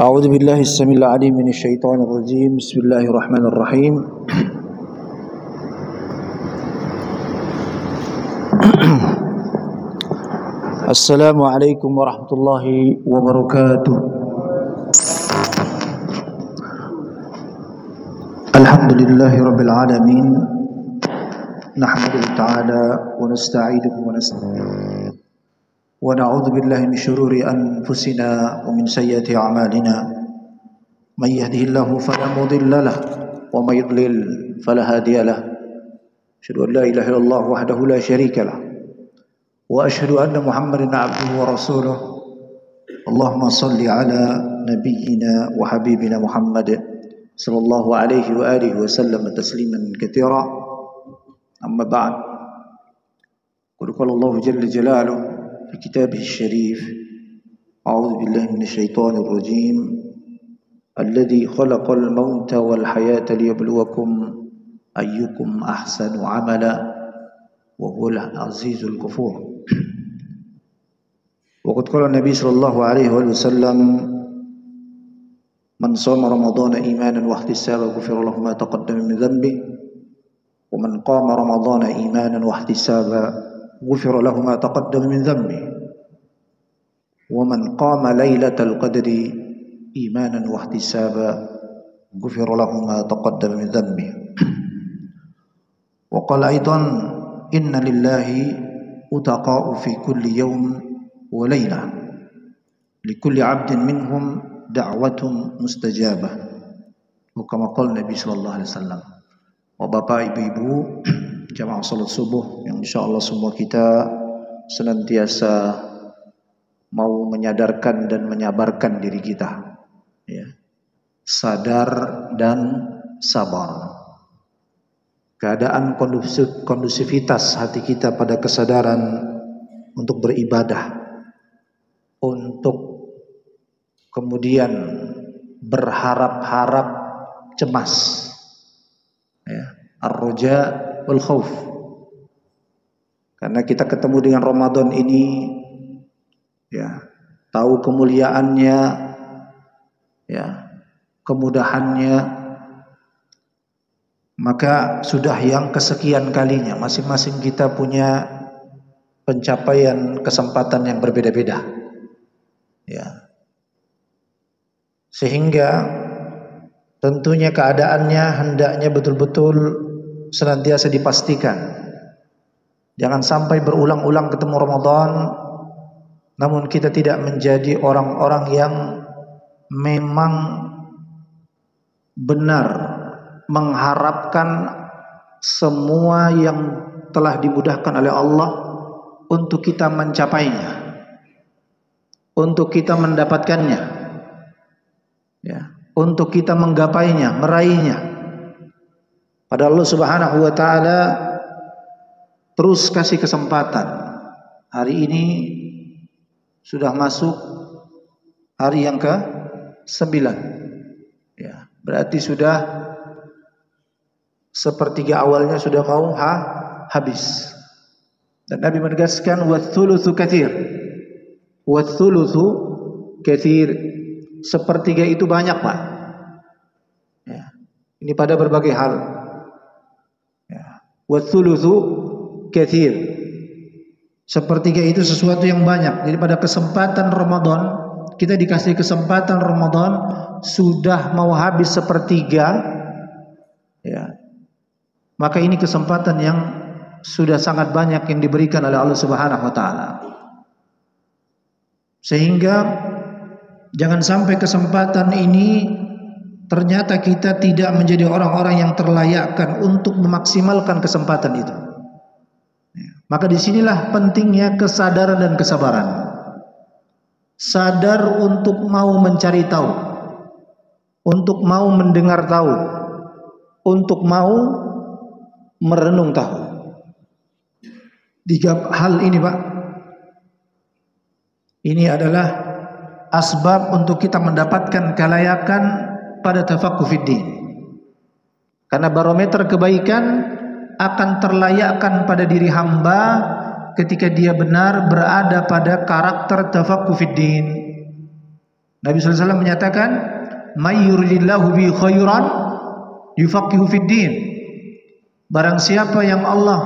أعوذ بالله السميع العليم من الشيطان الرجيم. بسم الله الرحمن الرحيم. السلام عليكم ورحمة الله وبركاته. الحمد لله رب العالمين، نحمده تعالى ونستعينه ونستغفره ونعوذ بالله من شرور أنفسنا ومن سيئات أعمالنا. من يهده الله فلا مضل له ومن يضلل فلا هادي له. أشهد أن لا إله إلا الله وحده لا شريك له وأشهد أن محمدا عبده ورسوله. اللهم صل على نبينا وحبيبنا محمد صلى الله عليه وآله وسلم تسليما كثيرا. أما بعد، قد قال الله جل جلاله في كتابه الشريف: أعوذ بالله من الشيطان الرجيم، الذي خلق الموت والحياة ليبلوكم أيكم أحسن عملا وهو العزيز الغفور. وقد قال النبي صلى الله عليه وسلم: من صام رمضان إيمانا واحتسابا غفر له ما تقدم من ذنبه، ومن قام رمضان إيمانا واحتسابا غفر له ما تقدم من ذنبه، ومن قام ليلة القدر إيمانا واحتسابا غفر له ما تقدم من ذنبه. وقال أيضا: إن لله أتقاء في كل يوم وليلة لكل عبد منهم دعوة مستجابة. وكما قال النبي صلى الله عليه وسلم. Bapak, ibu-ibu, jamaah salat subuh yang insyaallah semua kita senantiasa mau menyadarkan dan menyabarkan diri kita, ya, sadar dan sabar. Keadaan kondusivitas hati kita pada kesadaran untuk beribadah, untuk kemudian berharap-harap cemas, ya, ar-raja wal khauf. Karena kita ketemu dengan Ramadan ini, ya, tahu kemuliaannya, ya, kemudahannya, maka sudah yang kesekian kalinya masing-masing kita punya pencapaian kesempatan yang berbeda-beda, ya. Sehingga tentunya keadaannya hendaknya betul-betul senantiasa dipastikan. Jangan sampai berulang-ulang ketemu Ramadan namun kita tidak menjadi orang-orang yang memang benar mengharapkan semua yang telah dimudahkan oleh Allah untuk kita mencapainya, untuk kita mendapatkannya, ya, untuk kita menggapainya, meraihnya. Pada Allah Subhanahu wa taala terus kasih kesempatan. Hari ini sudah masuk hari yang ke-9. Ya, berarti sudah sepertiga awalnya sudah mau habis. Dan Nabi menegaskan watsulusu katsir. Watsulusu katsir. Sepertiga itu banyak, Pak. Ya. Ini pada berbagai hal. Ya. Watsulusu katsir. Sepertiga itu sesuatu yang banyak. Jadi pada kesempatan Ramadan, kita dikasih kesempatan Ramadan sudah mau habis sepertiga, ya. Maka ini kesempatan yang sudah sangat banyak yang diberikan oleh Allah Subhanahu wa taala. Sehingga jangan sampai kesempatan ini ternyata kita tidak menjadi orang-orang yang terlayakkan untuk memaksimalkan kesempatan itu. Maka disinilah pentingnya kesadaran dan kesabaran. Sadar untuk mau mencari tahu, untuk mau mendengar tahu, untuk mau merenung tahu. 3 hal ini, Pak, ini adalah asbab untuk kita mendapatkan kelayakan pada tafaqquh fiddin. Karena barometer kebaikan akan terlayakkan pada diri hamba ketika dia benar berada pada karakter tafaqquh fid din. Nabi sallallahu alaihi wasallam menyatakan, "May yuridillahu bi khairan yufaqihu fid din." Barang siapa yang Allah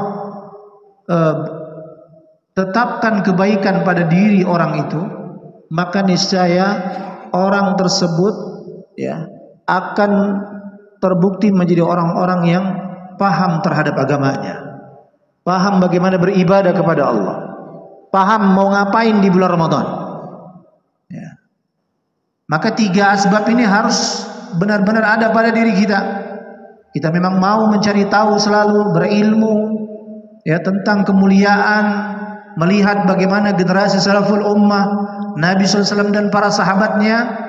tetapkan kebaikan pada diri orang itu, maka niscaya orang tersebut ya akan terbukti menjadi orang-orang yang paham terhadap agamanya, paham bagaimana beribadah kepada Allah, paham mau ngapain di bulan Ramadan. Ya. Maka 3 asbab ini harus benar-benar ada pada diri kita. Kita memang mau mencari tahu selalu, berilmu ya tentang kemuliaan, melihat bagaimana generasi salaful ummah, Nabi SAW dan para sahabatnya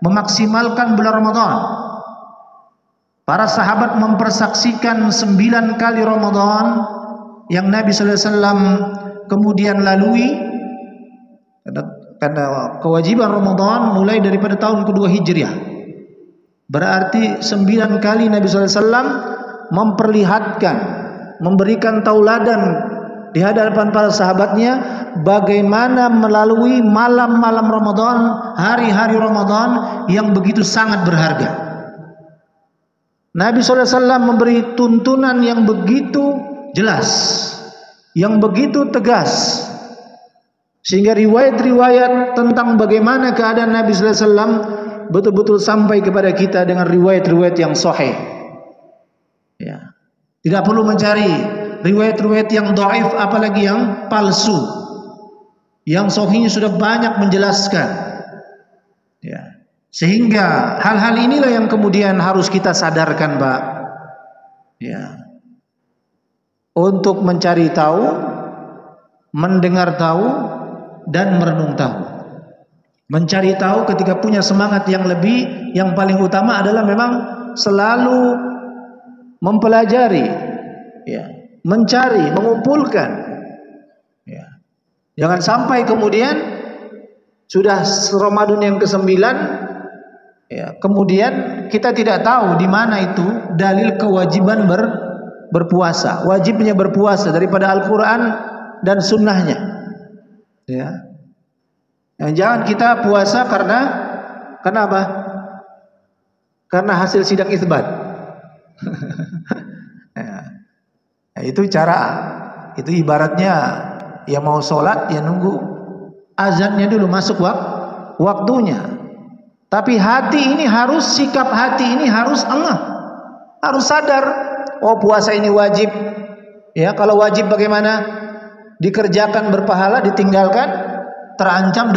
memaksimalkan bulan Ramadan. Para sahabat mempersaksikan 9 kali Ramadan yang Nabi SAW kemudian lalui, karena kewajiban Ramadan mulai daripada tahun kedua Hijriah. Berarti 9 kali Nabi SAW memperlihatkan, memberikan tauladan di hadapan para sahabatnya bagaimana melalui malam-malam Ramadan, hari-hari Ramadan yang begitu sangat berharga. Nabi SAW memberi tuntunan yang begitu jelas, yang begitu tegas, sehingga riwayat-riwayat tentang bagaimana keadaan Nabi SAW betul-betul sampai kepada kita dengan riwayat-riwayat yang sahih. Ya. Tidak perlu mencari riwayat-riwayat yang dhaif, apalagi yang palsu. Yang sahihnya sudah banyak menjelaskan. Ya. Sehingga hal-hal inilah yang kemudian harus kita sadarkan, Pak. Ya. Untuk mencari tahu, mendengar tahu, dan merenung tahu. Mencari tahu ketika punya semangat yang lebih, yang paling utama adalah memang selalu mempelajari, ya, mencari, mengumpulkan. Ya. Jangan sampai kemudian sudah Ramadan yang ke-9, ya, kemudian kita tidak tahu di mana itu dalil kewajiban berpuasa, wajibnya berpuasa daripada Al-Quran dan sunnahnya. Ya. Jangan kita puasa karena apa? Karena hasil sidang isbat. Ya, itu cara, itu ibaratnya ya mau sholat ya nunggu azannya dulu masuk waktunya. Tapi hati ini harus, sikap hati ini harus harus sadar. Oh, puasa ini wajib. Ya, kalau wajib bagaimana? Dikerjakan berpahala, ditinggalkan terancam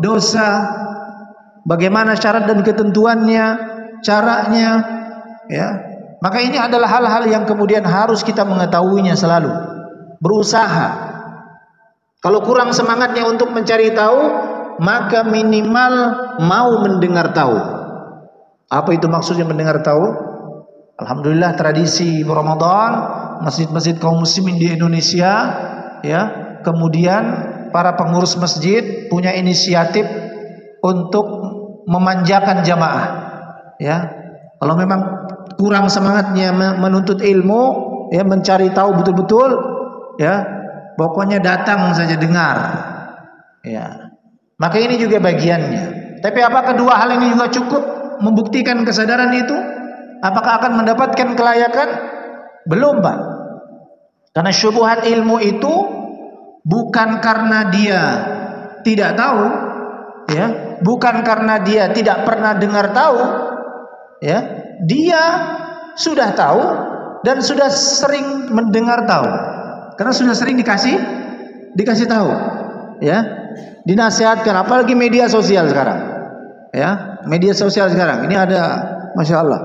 dosa. Bagaimana syarat dan ketentuannya, caranya, ya. Maka ini adalah hal-hal yang kemudian harus kita mengetahuinya selalu. Berusaha. Kalau kurang semangatnya untuk mencari tahu, maka minimal mau mendengar tahu. Apa itu maksudnya mendengar tahu? Alhamdulillah tradisi Ramadan, masjid-masjid kaum muslimin di Indonesia, ya, kemudian para pengurus masjid punya inisiatif untuk memanjakan jamaah. Ya, kalau memang kurang semangatnya menuntut ilmu, ya, mencari tahu betul-betul, ya, pokoknya datang saja dengar. Ya, maka ini juga bagiannya. Tapi apakah kedua hal ini juga cukup membuktikan kesadaran itu? Apakah akan mendapatkan kelayakan? Belum, Pak. Karena syubhat ilmu itu bukan karena dia tidak tahu, ya, bukan karena dia tidak pernah dengar tahu, ya, dia sudah tahu dan sudah sering mendengar tahu, karena sudah sering dikasih tahu, ya, dinasihatkan. Apalagi media sosial sekarang, ya, media sosial sekarang ini ada, masya Allah,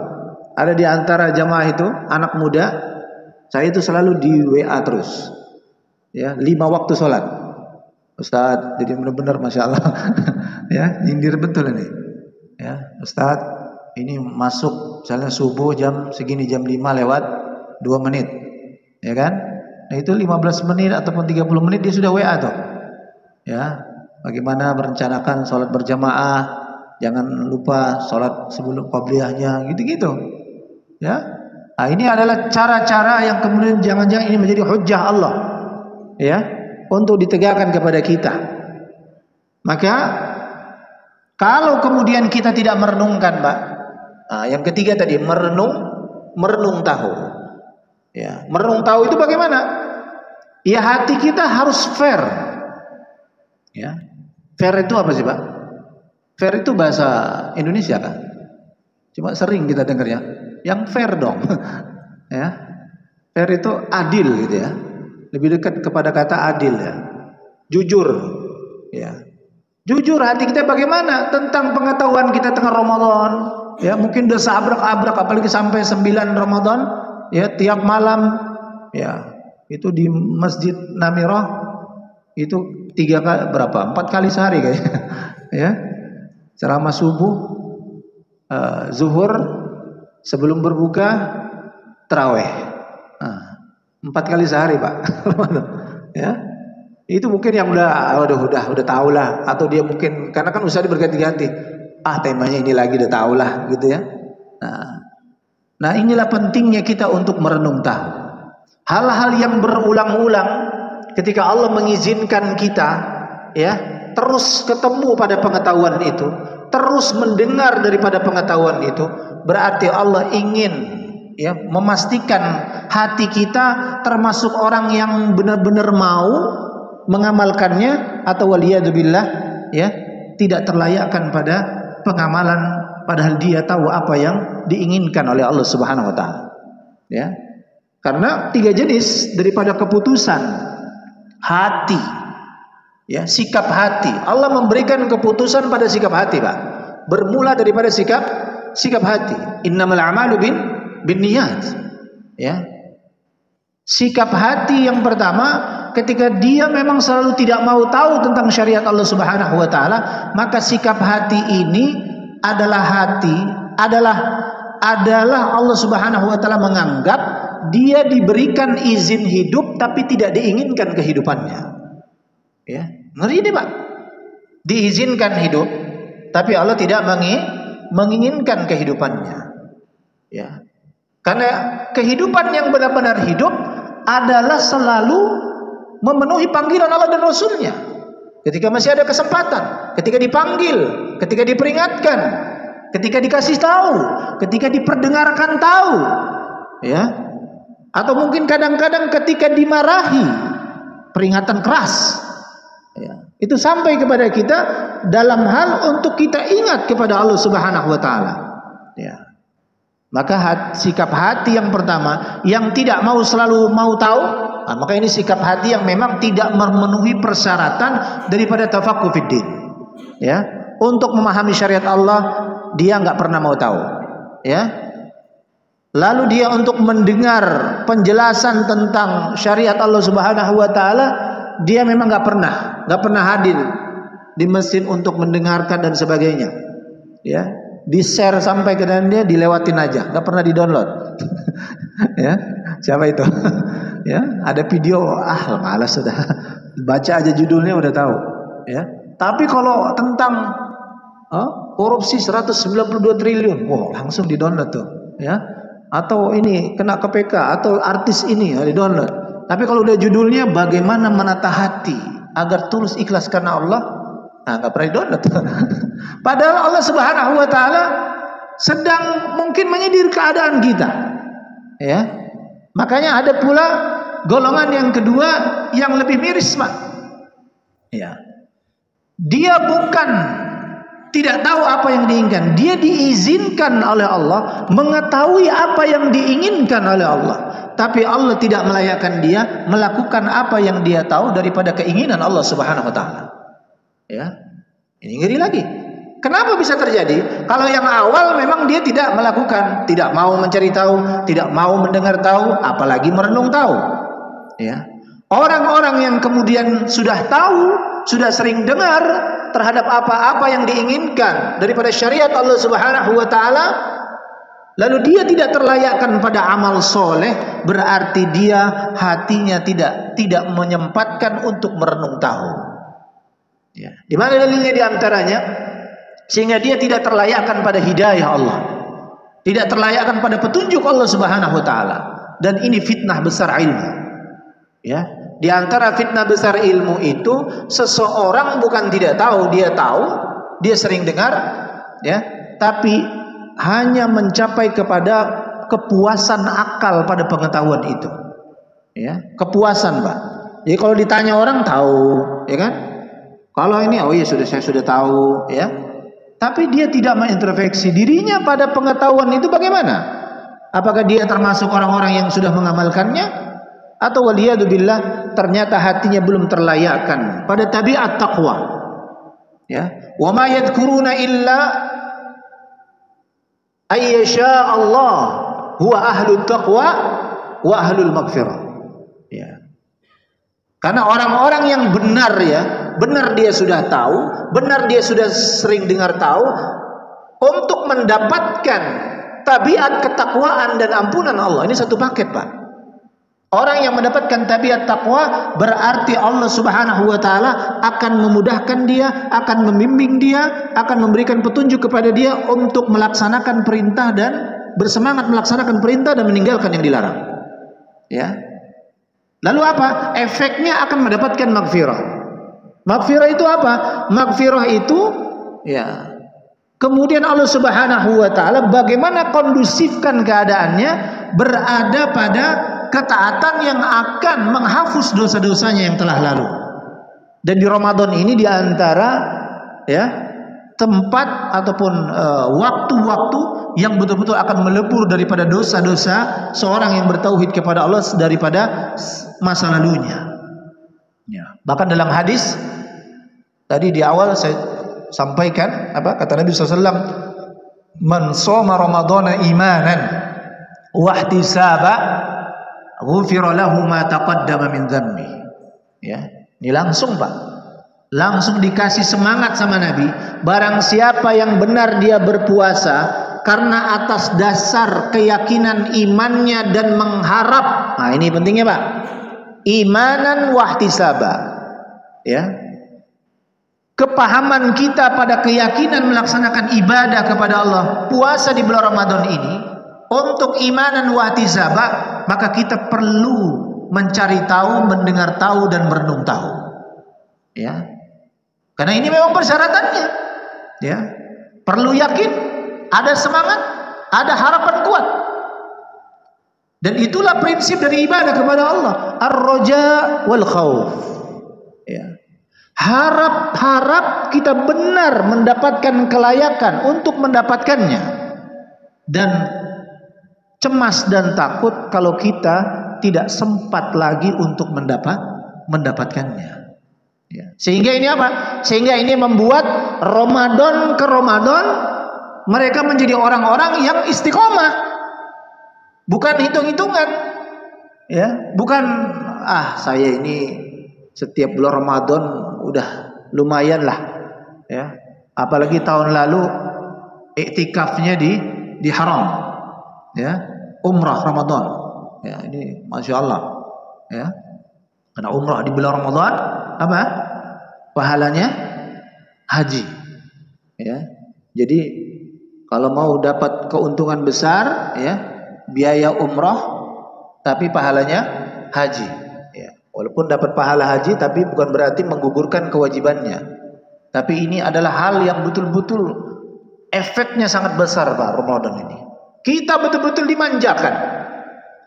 ada di antara jamaah itu anak muda, saya itu selalu di WA terus. Ya, 5 waktu sholat, Ustadz, jadi benar-benar masya Allah. Ya, nyindir betul ini. Ya, Ustadz, ini masuk misalnya subuh jam segini, jam 5 lewat 2 menit, ya kan? Nah itu 15 menit ataupun 30 menit dia sudah WA tuh. Ya, bagaimana merencanakan sholat berjamaah, jangan lupa sholat sebelum qabliyahnya, gitu-gitu. Ya, nah ini adalah cara-cara yang kemudian jangan-jangan ini menjadi hujjah Allah. ya, untuk ditegakkan kepada kita. Maka kalau kemudian kita tidak merenungkan, Pak, yang ketiga tadi merenung tahu. Ya, merenung tahu itu bagaimana? Ya, hati kita harus fair. Ya, fair itu apa sih, Pak? Fair itu bahasa Indonesia kan? Cuma sering kita dengar ya, yang fair dong. Ya, fair itu adil gitu ya. Lebih dekat kepada kata adil ya. Jujur. Ya. Jujur hati kita bagaimana tentang pengetahuan kita tengah Ramadan. Ya, mungkin udah seabrak-abrak apalagi sampai 9 Ramadan, ya, tiap malam ya. Itu di Masjid Namirah itu 4 kali sehari kayaknya. Ya. Ceramah subuh, zuhur, sebelum berbuka, tarawih. 4 kali sehari, Pak. Ya, itu mungkin yang udah tahu lah, atau dia mungkin karena kan usah berganti-ganti. Temanya ini lagi udah tahu lah, gitu ya. Nah, inilah pentingnya kita untuk merenung tahu hal-hal yang berulang-ulang. Ketika Allah mengizinkan kita, ya, terus ketemu pada pengetahuan itu, terus mendengar daripada pengetahuan itu, berarti Allah ingin, ya, memastikan hati kita termasuk orang yang benar-benar mau mengamalkannya, atau waliyadzubillah, ya, tidak terlayakkan pada pengamalan padahal dia tahu apa yang diinginkan oleh Allah Subhanahu wa taala. Ya. Karena 3 jenis daripada keputusan hati. Ya, sikap hati. Allah memberikan keputusan pada sikap hati, Pak. Bermula daripada sikap hati. Innamal a'malu binniyat. Ya. Sikap hati yang pertama, ketika dia memang selalu tidak mau tahu tentang syariat Allah Subhanahu wa taala, maka sikap hati ini adalah Allah Subhanahu wa taala menganggap dia diberikan izin hidup tapi tidak diinginkan kehidupannya. Ya, ngeri ini, Pak. Diizinkan hidup tapi Allah tidak menginginkan kehidupannya. Ya. Karena kehidupan yang benar-benar hidup adalah selalu memenuhi panggilan Allah dan Rasulnya. Ketika masih ada kesempatan, ketika dipanggil, ketika diperingatkan, ketika dikasih tahu, ketika diperdengarkan tahu, ya. Atau mungkin kadang-kadang ketika dimarahi, peringatan keras. Ya. Itu sampai kepada kita dalam hal untuk kita ingat kepada Allah Subhanahu wa taala. Ya. Maka sikap hati yang pertama yang tidak mau selalu mau tahu, maka ini sikap hati yang memang tidak memenuhi persyaratan daripada tafaqquh fiddin. Ya, untuk memahami syariat Allah dia nggak pernah mau tahu. Ya. Lalu dia untuk mendengar penjelasan tentang syariat Allah Subhanahu wa taala, dia memang nggak pernah hadir di masjid untuk mendengarkan dan sebagainya. Ya. Di-share sampai ke dalam dia dilewatin aja, nggak pernah di-download. Ya, siapa itu? Ya, ada video, malas sudah. Baca aja judulnya udah tahu. Ya, tapi kalau tentang korupsi 192 triliun, langsung di-download tuh. Ya, atau ini kena KPK atau artis ini di-download. Tapi kalau udah judulnya bagaimana menata hati agar tulus ikhlas karena Allah, nggak pernah di-download. Padahal Allah Subhanahu wa taala sedang mungkin menyindir keadaan kita. Ya. Makanya ada pula golongan yang kedua yang lebih miris, Pak. Ya. Dia bukan tidak tahu apa yang diinginkan, dia diizinkan oleh Allah mengetahui apa yang diinginkan oleh Allah. Tapi Allah tidak melayakkan dia melakukan apa yang dia tahu daripada keinginan Allah Subhanahu wa taala. Ya. Ini ngeri lagi. Kenapa bisa terjadi? Kalau yang awal memang dia tidak melakukan, tidak mau mencari tahu, tidak mau mendengar tahu, apalagi merenung tahu. Ya. Orang-orang yang kemudian sudah tahu, sudah sering dengar terhadap apa-apa yang diinginkan daripada syariat Allah Subhanahu wa taala, lalu dia tidak terlayakkan pada amal soleh, berarti dia hatinya tidak menyempatkan untuk merenung tahu. Ya. Di mana dalilnya di antaranya? Sehingga dia tidak terlayakkan pada hidayah Allah, tidak terlayakkan pada petunjuk Allah Subhanahu wa taala. Dan ini fitnah besar ilmu. Ya, di antara fitnah besar ilmu itu seseorang bukan tidak tahu, dia sering dengar, ya, tapi hanya mencapai kepada kepuasan akal pada pengetahuan itu. Ya, kepuasan, Pak. Jadi kalau ditanya orang tahu, ya kan? Kalau ini, oh iya saya sudah tahu, ya. Tapi dia tidak mengintrospeksi dirinya pada pengetahuan itu bagaimana? Apakah dia termasuk orang-orang yang sudah mengamalkannya? Atau waliyadzubillah ternyata hatinya belum terlayakkan pada tabiat taqwa. Ya, wa ma yadhkuruna illa ayyasha Allah huwa ahlut taqwa wa ahlul maghfirah. Ya. Karena orang-orang yang benar, ya, benar dia sudah tahu, benar dia sudah sering dengar tahu, untuk mendapatkan tabiat ketakwaan dan ampunan Allah. Ini satu paket, Pak. Orang yang mendapatkan tabiat takwa berarti Allah Subhanahu wa taala akan memudahkan dia, akan membimbing dia, akan memberikan petunjuk kepada dia untuk melaksanakan perintah dan bersemangat melaksanakan perintah dan meninggalkan yang dilarang. Ya. Lalu apa? Efeknya akan mendapatkan maghfirah. Maghfirah itu apa? Maghfirah itu, ya, kemudian Allah Subhanahu wa taala bagaimana kondusifkan keadaannya berada pada ketaatan yang akan menghapus dosa-dosanya yang telah lalu. Dan di Ramadan ini di antara, ya, tempat ataupun waktu-waktu yang betul-betul akan melebur daripada dosa-dosa seorang yang bertauhid kepada Allah daripada masa lalunya. Ya. Bahkan dalam hadis tadi di awal saya sampaikan apa kata Nabi SAW, man shoma ramadhana imanan wa ihtisaba ghufira lahu ma taqaddama min dzambi. Ya, ini langsung, Pak. Langsung dikasih semangat sama Nabi, barang siapa yang benar dia berpuasa karena atas dasar keyakinan imannya dan mengharap. Nah, ini pentingnya, Pak. Imanan wahtisaba. Ya. Kepahaman kita pada keyakinan melaksanakan ibadah kepada Allah, puasa di bulan Ramadan ini untuk imanan wahtisaba, maka kita perlu mencari tahu, mendengar tahu, dan merenung tahu. Ya, karena ini memang persyaratannya. Ya, perlu yakin, ada semangat, ada harapan kuat. Dan itulah prinsip dari ibadah kepada Allah, ar-raja wal khauf. Ya, harap kita benar mendapatkan kelayakan untuk mendapatkannya, dan cemas dan takut kalau kita tidak sempat lagi untuk mendapatkannya. Ya. Sehingga ini apa? Sehingga ini membuat Ramadan ke Ramadan mereka menjadi orang-orang yang istiqomah, bukan hitung-hitungan. Ya, bukan saya ini setiap bulan Ramadan udah lumayan lah. Ya, apalagi tahun lalu iktikafnya di haram. Ya, umrah Ramadan. Ya, ini Masya Allah. Ya, karena umrah di bulan Ramadan apa? Pahalanya haji. Ya, jadi kalau mau dapat keuntungan besar, ya, biaya umrah, tapi pahalanya haji. Ya, walaupun dapat pahala haji, tapi bukan berarti menggugurkan kewajibannya. Tapi ini adalah hal yang betul-betul efeknya sangat besar, Pak, Ramadan ini. Kita betul-betul dimanjakan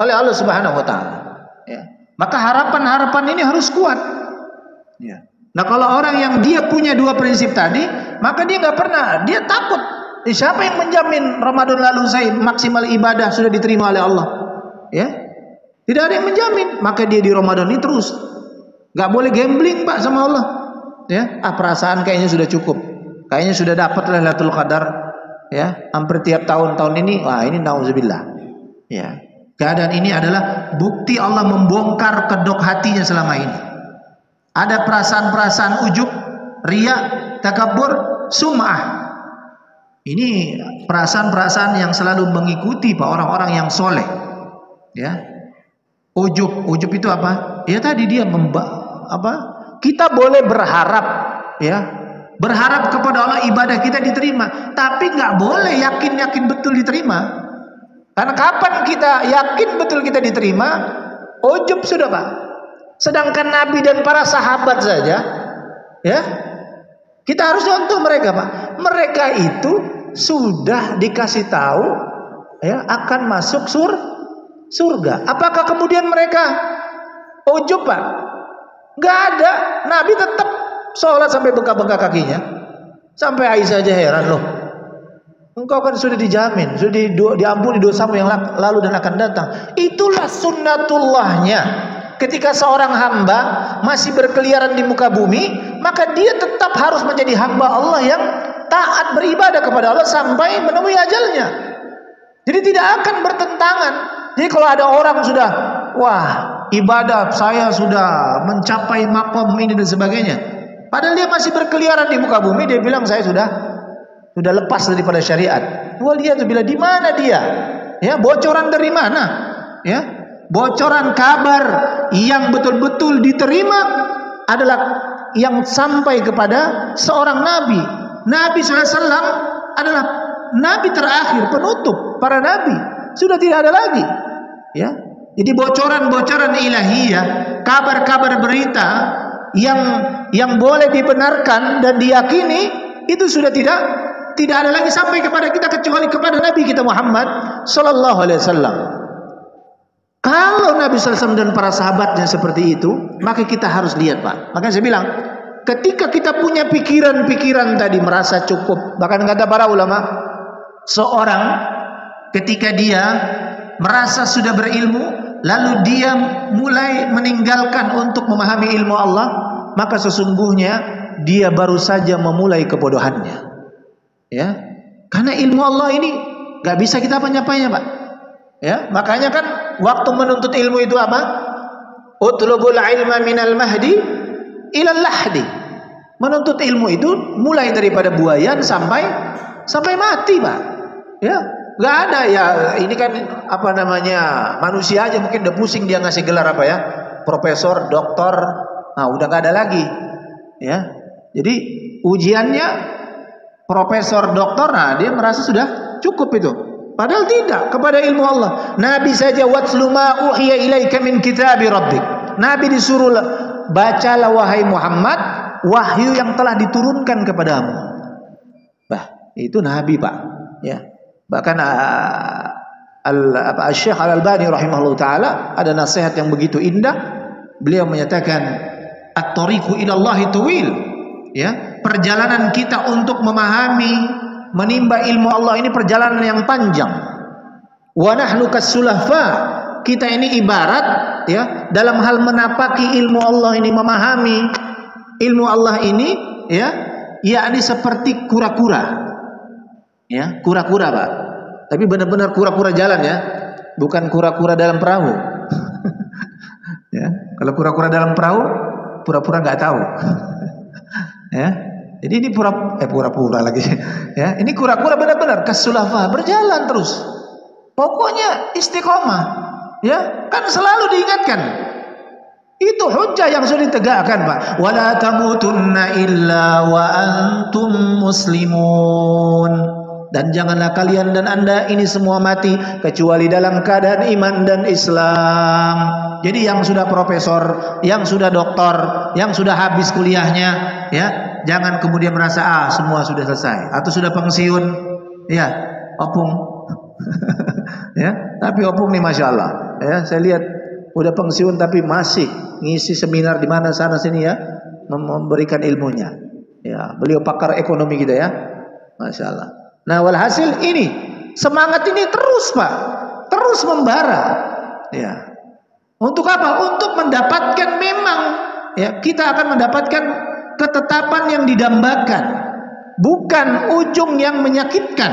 oleh Allah Subhanahu wa taala. Ya. Maka harapan-harapan ini harus kuat. Ya. Nah, kalau orang yang dia punya dua prinsip tadi, maka dia nggak pernah, dia takut. Siapa yang menjamin Ramadan lalu saya maksimal ibadah sudah diterima oleh Allah? Ya, tidak ada yang menjamin. Maka dia di Ramadan ini terus, nggak boleh gambling, Pak, sama Allah. Ya, perasaan kayaknya sudah cukup, kayaknya sudah dapat Lailatul Qadar. Ya, hampir tiap tahun ini, ini nauzubillah. Ya, keadaan ini adalah bukti Allah membongkar kedok hatinya selama ini. Ada perasaan-perasaan ujub, riya, takabur, sum'ah. Ini perasaan-perasaan yang selalu mengikuti orang-orang yang soleh. Ya, ujub itu apa? Ya tadi dia kita boleh berharap, ya. Berharap kepada Allah ibadah kita diterima, tapi nggak boleh yakin betul diterima. Karena kapan kita yakin betul kita diterima, ujub sudah, Pak. Sedangkan Nabi dan para sahabat saja, ya, kita harus contoh mereka, Pak. Mereka itu sudah dikasih tahu, ya, akan masuk surga. Apakah kemudian mereka ujub, Pak? Nggak ada. Nabi tetap sholat sampai bengkak-bengkak kakinya. Sampai Aisyah aja heran, loh, engkau kan sudah dijamin, sudah diampuni dosamu yang lalu dan akan datang. Itulah sunnatullahnya. Ketika seorang hamba masih berkeliaran di muka bumi, maka dia tetap harus menjadi hamba Allah yang taat beribadah kepada Allah sampai menemui ajalnya. Jadi tidak akan bertentangan. Jadi kalau ada orang sudah, wah, ibadah saya sudah mencapai makom ini dan sebagainya, padahal dia masih berkeliaran di muka bumi, dia bilang saya sudah lepas daripada syariat. Wah, lihat tuh, bila di mana dia? Ya, bocoran dari mana? Ya, bocoran kabar yang betul-betul diterima adalah yang sampai kepada seorang nabi. Nabi SAW adalah nabi terakhir, penutup para nabi. Sudah tidak ada lagi. Ya, jadi bocoran-bocoran ilahiyah, kabar-kabar berita yang boleh dibenarkan dan diyakini itu sudah tidak ada lagi sampai kepada kita kecuali kepada Nabi kita Muhammad sallallahu alaihi wasallam. Kalau Nabi SAW dan para sahabatnya seperti itu, maka kita harus lihat, Pak. Makanya saya bilang, ketika kita punya pikiran-pikiran tadi merasa cukup, bahkan kata para ulama, seorang ketika dia merasa sudah berilmu, lalu dia mulai meninggalkan untuk memahami ilmu Allah, maka sesungguhnya dia baru saja memulai kebodohannya. Ya, karena ilmu Allah ini gak bisa kita apa-apanya, Pak. Ya, makanya kan waktu menuntut ilmu itu apa? Utlubul ilma minal mahdi ilal lahdi. Menuntut ilmu itu mulai daripada buayan sampai mati, Pak. Ya, nggak ada ya. Ini kan apa namanya, manusia aja mungkin udah pusing dia ngasih gelar apa ya, profesor, doktor. Nah, udah nggak ada lagi. Ya, jadi ujiannya profesor, doktor. Nah, dia merasa sudah cukup itu. Padahal tidak, kepada ilmu Allah. Nabi saja watlu ma uhiya ilaika min kitabi rabbik. Nabi disuruh bacalah wahai Muhammad wahyu yang telah diturunkan kepadamu. Bah, itu Nabi, Pak. Ya. Bahkan Syekh Al-Albani rahimahullah taala ada nasihat yang begitu indah. Beliau menyatakan at-tariqu ila Allah tuwil. Ya, perjalanan kita untuk memahami, menimba ilmu Allah ini perjalanan yang panjang. Wa nahnu kas-sulafa, kita ini ibarat, ya, dalam hal menapaki ilmu Allah ini, memahami ilmu Allah ini, ya, yakni seperti kura-kura. Ya, kura-kura, Pak. Tapi benar-benar kura-kura jalan, ya, bukan kura-kura dalam perahu. Ya, kalau kura-kura dalam perahu, pura-pura nggak tahu. Ya. Jadi ini pura-pura lagi. Ya, ini kura-kura benar-benar kasulafa, berjalan terus. Pokoknya istiqomah. Ya, kan selalu diingatkan. Itu hujjah yang sudah ditegakkan, Pak. Wala tamutunna illa wa antum muslimun. Dan janganlah kalian dan Anda ini semua mati kecuali dalam keadaan iman dan Islam. Jadi yang sudah profesor, yang sudah doktor, yang sudah habis kuliahnya, ya, jangan kemudian merasa semua sudah selesai atau sudah pensiun, ya, opung. Ya, tapi opung nih masya Allah, ya, saya lihat udah pensiun tapi masih ngisi seminar di mana sana sini, ya, memberikan ilmunya. Ya, beliau pakar ekonomi kita, ya, masya Allah. Nah, walhasil ini semangat ini terus, Pak, terus membara. Ya, untuk apa? Untuk mendapatkan memang, ya, kita akan mendapatkan ketetapan yang didambakan, bukan ujung yang menyakitkan.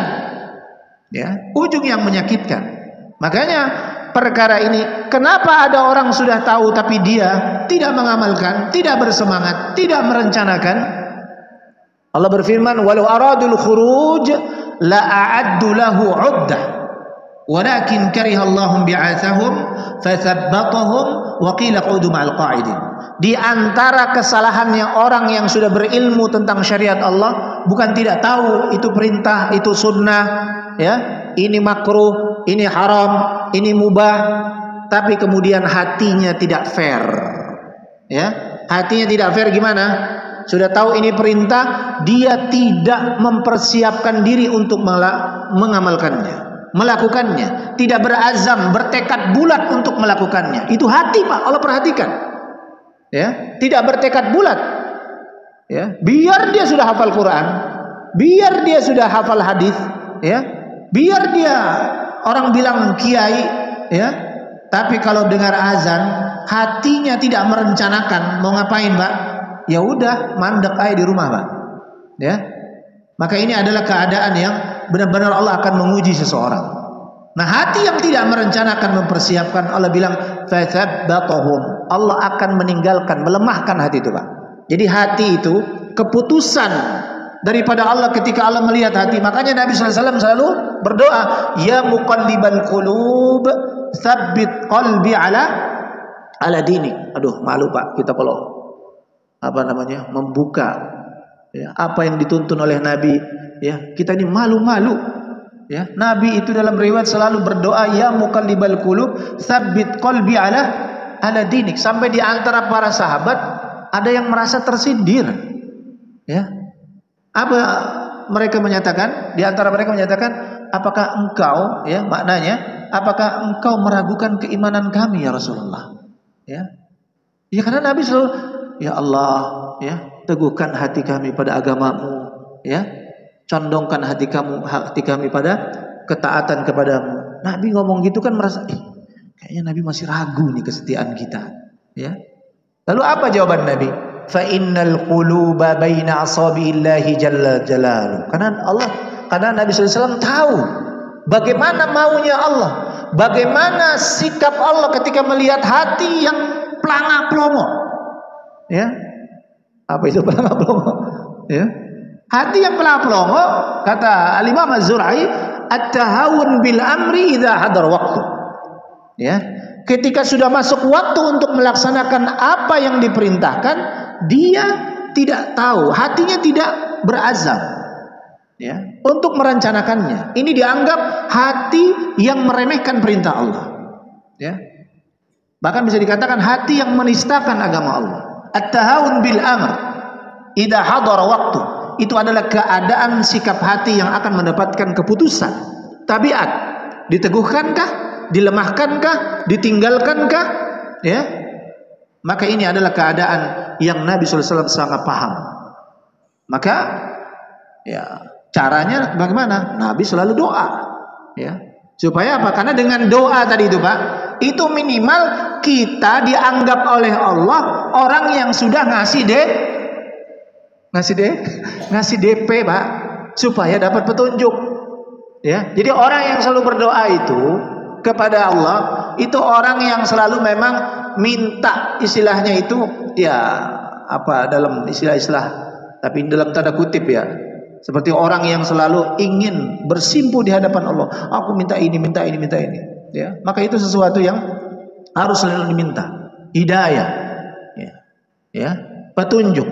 Ya, ujung yang menyakitkan. Makanya perkara ini, kenapa ada orang sudah tahu tapi dia tidak mengamalkan, tidak bersemangat, tidak merencanakan? Allah berfirman, walau aradul khuruj la a'addu lahu 'uddah walakin karihallahum bi'atsahum fathabbatahum wa qila qudu ma'al qa'idin. Di antara kesalahannya orang yang sudah berilmu tentang syariat Allah, bukan tidak tahu itu perintah, itu sunnah, ya, ini makruh, ini haram, ini mubah, tapi kemudian hatinya tidak fair. Ya, hatinya tidak fair gimana? Sudah tahu ini perintah, dia tidak mempersiapkan diri untuk mengamalkannya, melakukannya, tidak berazam, bertekad bulat untuk melakukannya. Itu hati, Pak. Allah perhatikan. Ya, tidak bertekad bulat. Ya, biar dia sudah hafal Quran, biar dia sudah hafal hadis, ya, biar dia orang bilang kiai, ya, tapi kalau dengar azan, hatinya tidak merencanakan mau ngapain, Pak. Ya udah, mandek aja di rumah, Pak. Ya. Maka ini adalah keadaan yang benar-benar Allah akan menguji seseorang. Nah, hati yang tidak merencanakan, mempersiapkan, Allah bilang fathabbatahum. Allah akan meninggalkan, melemahkan hati itu, Pak. Jadi hati itu keputusan daripada Allah ketika Allah melihat hati. Makanya Nabi SAW selalu berdoa, ya muqallibal qulub, tsabbit qalbi ala dinik. Aduh, malu, Pak, kita kalau membuka, ya, apa yang dituntun oleh Nabi, ya, kita ini malu-malu, ya. Nabi itu dalam riwayat selalu berdoa, ya muqallibal qulub, tsabbit qalbi ala dinik. Sampai di antara para sahabat ada yang merasa tersindir, ya. Apa mereka menyatakan? Di antara mereka menyatakan, apakah engkau, ya, maknanya, apakah engkau meragukan keimanan kami, ya Rasulullah? Ya, ya, karena Nabi selalu, ya Allah, ya, teguhkan hati kami pada agamamu, ya, condongkan hati kami pada ketaatan kepadamu. Nabi ngomong gitu kan merasa, kayaknya Nabi masih ragu nih kesetiaan kita, ya. Lalu apa jawaban Nabi? Fa innal quluba baina asabillahi jalla jalaluhu. Karena Nabi SAW tahu bagaimana maunya Allah, bagaimana sikap Allah ketika melihat hati yang pelangak-pelongo. Ya, apa itu pelangak-pelongo? Ya, hati yang pelangak-pelongo, kata Al-Imam Az-Zur'i, at-tahawun bil amri idza hadar waktu. Ya, ketika sudah masuk waktu untuk melaksanakan apa yang diperintahkan, dia tidak tahu, hatinya tidak berazam, ya, untuk merencanakannya. Ini dianggap hati yang meremehkan perintah Allah. Ya, bahkan bisa dikatakan hati yang menistakan agama Allah. At-tahawun bil amr idza hadara waktu, itu adalah keadaan sikap hati yang akan mendapatkan keputusan. Tabiat, diteguhkankah, dilemahkankah, ditinggalkankah, ya? Maka ini adalah keadaan yang Nabi SAW sangat paham. Maka, ya, caranya bagaimana? Nabi selalu doa, ya. Supaya apa? Karena dengan doa tadi itu, Pak, itu minimal kita dianggap oleh Allah orang yang sudah ngasih DP, Pak, supaya dapat petunjuk. Ya, jadi orang yang selalu berdoa itu kepada Allah itu orang yang selalu memang minta, istilahnya itu, ya, apa dalam istilah-istilah, tapi dalam tanda kutip, ya, seperti orang yang selalu ingin bersimpuh di hadapan Allah. Aku minta ini, minta ini, minta ini. Ya, maka itu sesuatu yang harus selalu diminta, hidayah, ya, petunjuk.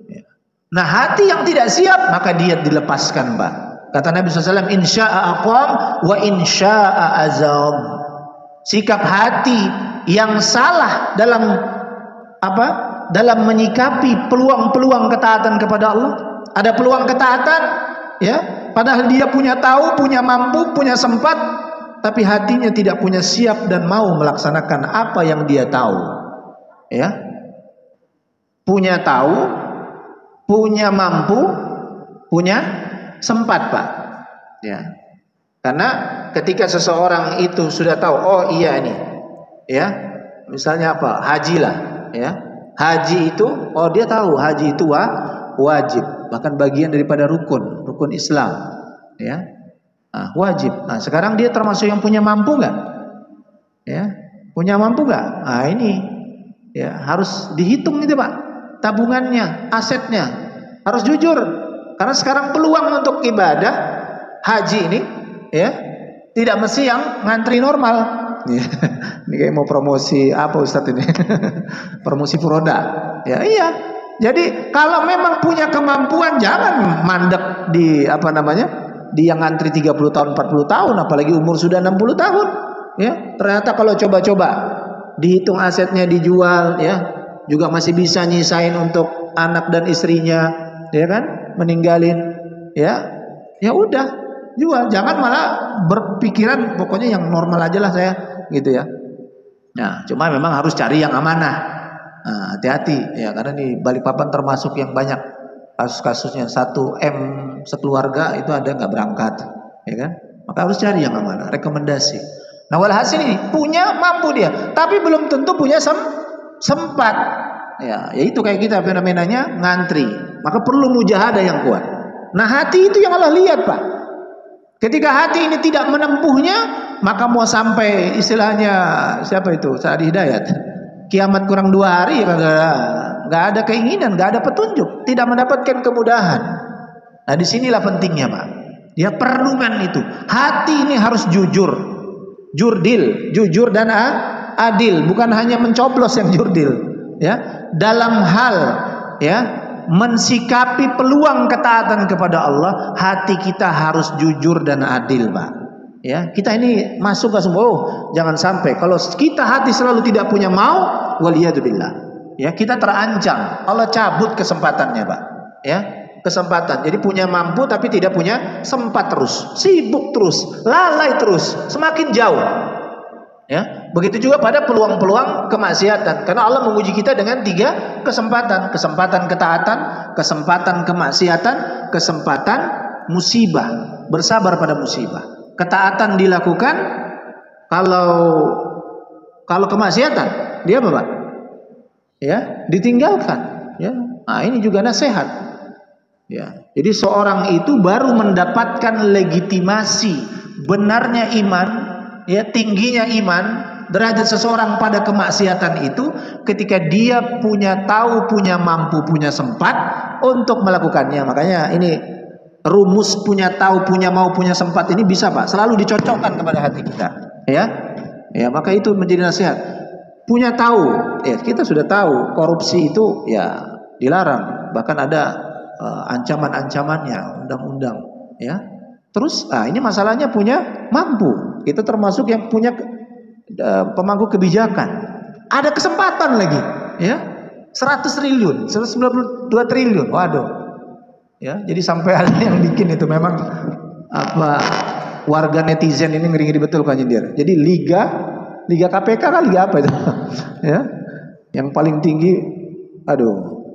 Ya. Nah, hati yang tidak siap maka dia dilepaskan, Pak. Kata Nabi SAW, insya'a aqam wa insya'a azab. Sikap hati yang salah dalam apa? Dalam menyikapi peluang-peluang ketaatan kepada Allah. Ada peluang ketaatan, ya, padahal dia punya tahu, punya mampu, punya sempat, tapi hatinya tidak punya siap dan mau melaksanakan apa yang dia tahu. Ya, punya tahu, punya mampu, punya sempat, Pak. Ya, karena ketika seseorang itu sudah tahu, oh iya ini, ya, misalnya apa, haji lah, ya, haji itu, oh dia tahu haji itu wajib, bahkan bagian daripada rukun Islam, ya, wajib. Nah, sekarang dia termasuk yang punya mampu nggak? Ya, punya mampu nggak? Nah, ini, ya, harus dihitung itu, Pak, tabungannya, asetnya, harus jujur, karena sekarang peluang untuk ibadah haji ini, ya, tidak mesti yang ngantri normal. Ya, ini kayak mau promosi apa Ustadz ini? Promosi Furoda. Ya, iya. Jadi kalau memang punya kemampuan, jangan mandek di apa namanya, di yang ngantri 30 tahun 40 tahun, apalagi umur sudah 60 tahun. Ya, ternyata kalau coba-coba dihitung asetnya, dijual, ya, juga masih bisa nyisain untuk anak dan istrinya, ya kan? Meninggalin, ya, ya udah, jual. Jangan malah berpikiran pokoknya yang normal aja lah saya, gitu ya. Nah, cuma memang harus cari yang amanah. Nah, hati-hati ya, karena di Balikpapan termasuk yang banyak kasus-kasusnya. 1M sekeluarga itu ada nggak berangkat, ya kan? Maka harus cari yang amanah, rekomendasi. Nah, walhasil ini punya, mampu dia, tapi belum tentu punya sempat. Ya, itu kayak kita fenomenanya ngantri. Maka perlu mujahadah yang kuat. Nah, hati itu yang Allah lihat, Pak. Ketika hati ini tidak menempuhnya, maka mau sampai istilahnya siapa itu? Sa'di Hidayat. Kiamat kurang 2 hari, nggak ada keinginan, nggak ada petunjuk, tidak mendapatkan kemudahan. Nah, disinilah pentingnya, Pak. Dia perlungan itu. Hati ini harus jujur, jurdil, jujur dan adil, bukan hanya mencoblos yang jurdil. Ya, dalam hal ya mensikapi peluang ketaatan kepada Allah, hati kita harus jujur dan adil, Pak. Ya, kita ini masuk ke semua. Oh, jangan sampai kalau kita hati selalu tidak punya mau, waliyadzubillah. Ya, kita terancam. Allah cabut kesempatannya, Pak. Ya, kesempatan. Jadi punya mampu tapi tidak punya sempat terus. Sibuk terus, lalai terus, semakin jauh. Ya, begitu juga pada peluang-peluang kemaksiatan. Karena Allah menguji kita dengan 3 kesempatan. Kesempatan ketaatan, kesempatan kemaksiatan, kesempatan musibah. Bersabar pada musibah. Ketaatan dilakukan, kalau kemaksiatan dia apa, Pak? Ya, ditinggalkan. Ya, nah ini juga nasihat. Ya, jadi seorang itu baru mendapatkan legitimasi benarnya iman, ya tingginya iman, derajat seseorang pada kemaksiatan itu ketika dia punya tahu, punya mampu, punya sempat untuk melakukannya. Makanya ini rumus punya tahu, punya mau, punya sempat ini bisa, Pak, selalu dicocokkan kepada hati kita, ya. Ya, maka itu menjadi nasihat. Punya tahu, ya kita sudah tahu korupsi itu ya dilarang, bahkan ada ancaman-ancamannya, undang-undang, ya. Terus, ini masalahnya punya mampu. Kita termasuk yang punya pemangku kebijakan. Ada kesempatan lagi, ya. 100 triliun, 192 triliun. Waduh. Ya, jadi sampai ada yang bikin itu memang apa warga netizen ini ngeri-ngeri betul Pak Nyindir. Jadi liga KPK kan liga apa itu? Ya. Yang paling tinggi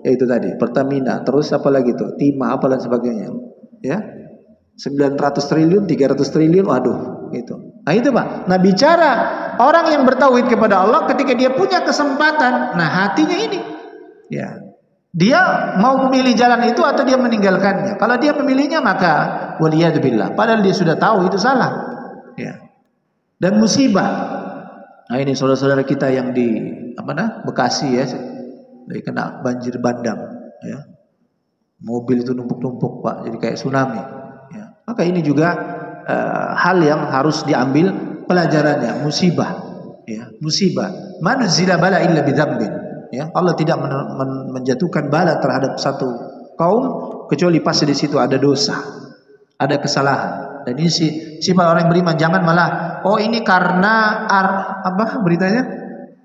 ya itu tadi Pertamina, terus apa lagi tuh? Timah apa dan sebagainya. Ya. 900 triliun, 300 triliun, waduh, gitu. Nah, itu Pak. Nah, bicara orang yang bertauhid kepada Allah ketika dia punya kesempatan, nah hatinya ini. Ya. Dia mau memilih jalan itu atau dia meninggalkannya. Kalau dia memilihnya maka waliyadzubillah. Padahal dia sudah tahu itu salah. Ya. Dan musibah. Nah, ini saudara-saudara kita yang di Bekasi ya, dari kena banjir bandang. Ya. Mobil itu numpuk-numpuk, Pak, jadi kayak tsunami. Ya. Maka ini juga hal yang harus diambil pelajarannya. Musibah. Ya. Musibah. Manuzila bala illa bidzambin. Ya, Allah tidak menjatuhkan bala terhadap satu kaum kecuali pasti di situ ada dosa, ada kesalahan. Dan ini sifat orang yang beriman. Jangan malah ini karena beritanya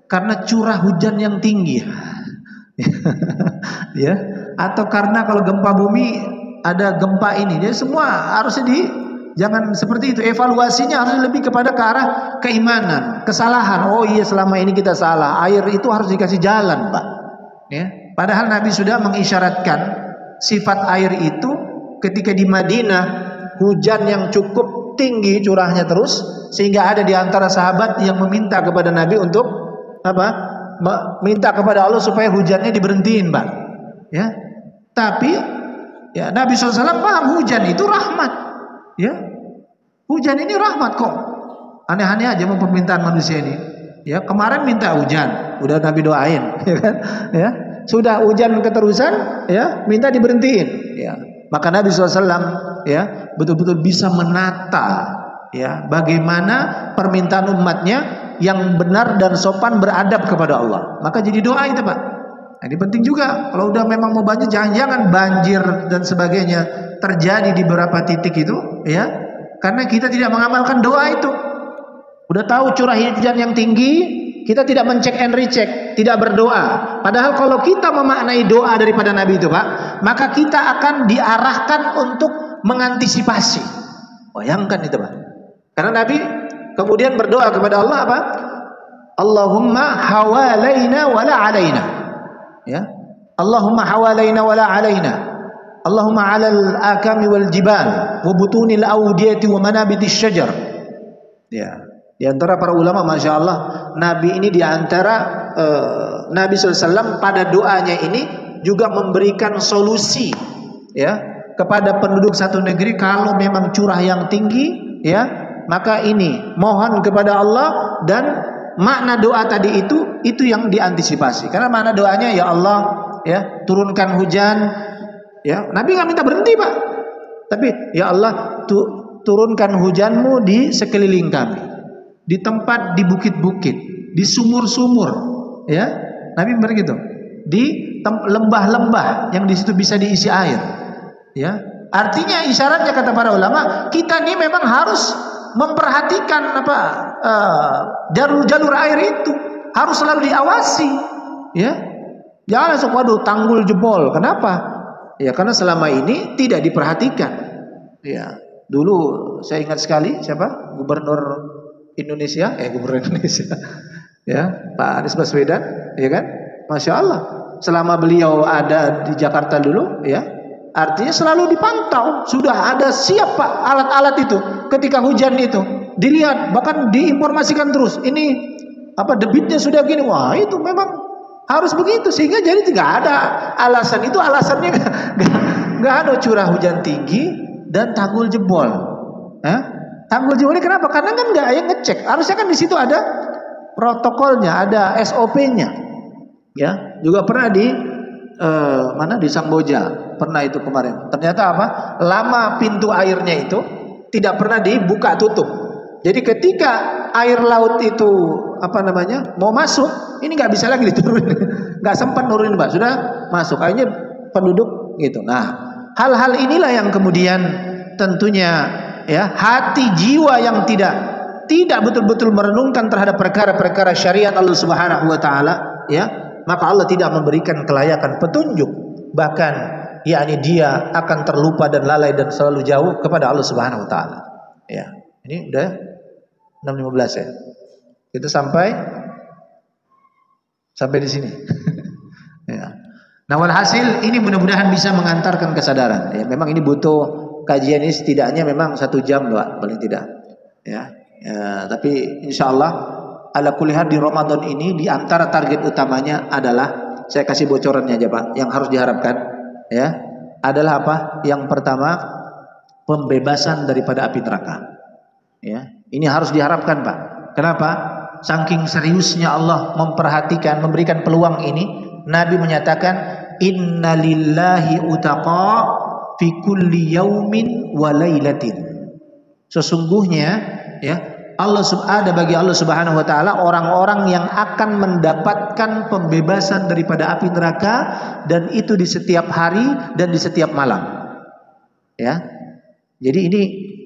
karena curah hujan yang tinggi, ya, atau karena kalau gempa bumi ada gempa ini. Jadi semua harusnya jangan seperti itu. Evaluasinya harus lebih kepada ke arah keimanan, kesalahan. Oh iya, selama ini kita salah. Air itu harus dikasih jalan, Pak. Ya. Padahal Nabi sudah mengisyaratkan sifat air itu ketika di Madinah hujan yang cukup tinggi curahnya terus, sehingga ada di antara sahabat yang meminta kepada Nabi untuk minta kepada Allah supaya hujannya diberhentiin, Pak. Ya. Tapi ya Nabi SAW paham hujan itu rahmat. Ya, hujan ini rahmat kok. Aneh-aneh aja mau permintaan manusia ini. Ya, kemarin minta hujan, udah Nabi doain, ya kan? Ya, sudah hujan keterusan, ya, minta diberhentiin. Ya, maka Nabi SAW ya betul-betul bisa menata, ya, bagaimana permintaan umatnya yang benar dan sopan beradab kepada Allah. Maka jadi doa itu, Pak. Nah, ini penting juga. Kalau udah memang mau banjir, jangan banjir dan sebagainya terjadi di beberapa titik itu, ya, karena kita tidak mengamalkan doa itu. Udah tahu curah hujan yang tinggi, kita tidak mencek and recheck, tidak berdoa. Padahal kalau kita memaknai doa daripada Nabi itu, Pak, maka kita akan diarahkan untuk mengantisipasi. Bayangkan itu, Pak. Karena Nabi kemudian berdoa kepada Allah apa? Allahumma hawalaina wala alaina. Ya. Allahumma hawalaina wala alaina. Allahumma 'alal akami wal jibal wa butunil awdiyati wa manabitis syajar. Ya. Di antara para ulama, Masya Allah, Nabi ini di antara Nabi SAW pada doanya ini juga memberikan solusi, ya, kepada penduduk satu negeri. Kalau memang curah yang tinggi, ya, maka ini mohon kepada Allah, dan makna doa tadi itu yang diantisipasi. Karena makna doanya, ya Allah, ya, turunkan hujan, ya. Nabi nggak minta berhenti, Pak, tapi ya Allah, turunkan hujanmu di sekeliling kami, di tempat, di bukit-bukit, di sumur-sumur, ya. Nabi begitu, di lembah-lembah yang di situ bisa diisi air, ya. Artinya isyaratnya, kata para ulama, kita ini memang harus memperhatikan apa jalur-jalur air itu harus selalu diawasi, ya. Jangan langsung waduh tanggul jebol. Kenapa? Ya karena selama ini tidak diperhatikan. Ya, dulu saya ingat sekali siapa? Gubernur Indonesia, ya, Pak Anies Baswedan, ya kan? Masya Allah, selama beliau ada di Jakarta dulu, ya, artinya selalu dipantau, sudah ada siap, Pak, alat-alat itu. Ketika hujan itu dilihat, bahkan diinformasikan terus. Ini apa debitnya sudah gini, wah itu memang harus begitu, sehingga jadi tidak ada alasan. Itu alasannya nggak ada curah hujan tinggi dan tanggul jebol. Tanggul jebol ini kenapa? Karena kan nggak ada yang ngecek. Harusnya kan di situ ada protokolnya, ada SOP-nya. Ya, juga pernah di mana di Samboja, pernah itu kemarin. Ternyata apa? Lama pintu airnya itu tidak pernah dibuka tutup. Jadi ketika air laut itu apa namanya mau masuk, ini nggak bisa lagi diturunin, nggak sempat nurunin, Pak, sudah masuk. Akhirnya penduduk gitu. Nah, hal-hal inilah yang kemudian tentunya, ya, hati jiwa yang tidak betul-betul merenungkan terhadap perkara-perkara syariat Allah Subhanahu wa taala, ya, maka Allah tidak memberikan kelayakan petunjuk, bahkan yakni dia akan terlupa dan lalai dan selalu jauh kepada Allah Subhanahu wa taala. Ya. Ini udah 6.15 ya. Kita sampai di sini. Ya. Nah, walhasil ini mudah-mudahan bisa mengantarkan kesadaran. Ya, memang ini butuh kajian, ini setidaknya memang 1 jam, Pak, paling tidak. Ya. Tapi insya Allah ala kulli hal di Ramadan ini di antara target utamanya adalah, saya kasih bocorannya aja, Pak, yang harus diharapkan, ya, adalah apa? Yang pertama, pembebasan daripada api neraka. Ya, ini harus diharapkan, Pak. Kenapa? Saking seriusnya Allah memperhatikan, memberikan peluang ini, Nabi menyatakan, innalillahi utaqa fi kulli yaumin wa lailatin. Sesungguhnya, ya, ada bagi Allah Subhanahu wa taala orang-orang yang akan mendapatkan pembebasan daripada api neraka, dan itu di setiap hari dan di setiap malam. Ya. Jadi ini